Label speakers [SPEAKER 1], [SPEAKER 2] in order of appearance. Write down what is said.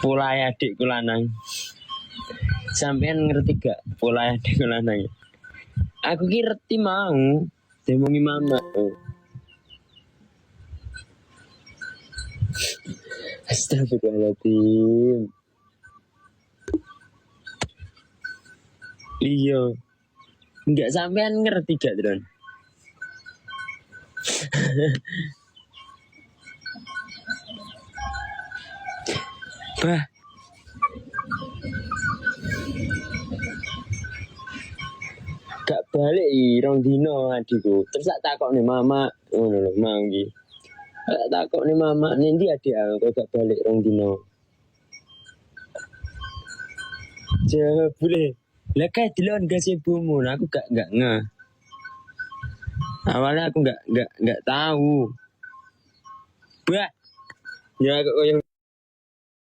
[SPEAKER 1] Pola adikku lanang. Sampean ngerti gak pola adikku lanang? Aku ki ngerti mau demongi mama. Astagfirullahaladzim. Iya. Enggak sampean ngerti gak, Dron? Bah. Gak balik rong dino adikku. Terus tak takokne mama, ngono lho, mau iki. Tak takokne mama, nanti adik aku gak balik rong dino. Jawab boleh. Lah kayak dilon gak ibumu, aku gak ngeh. Awalnya aku gak tahu. Bah. Ya kok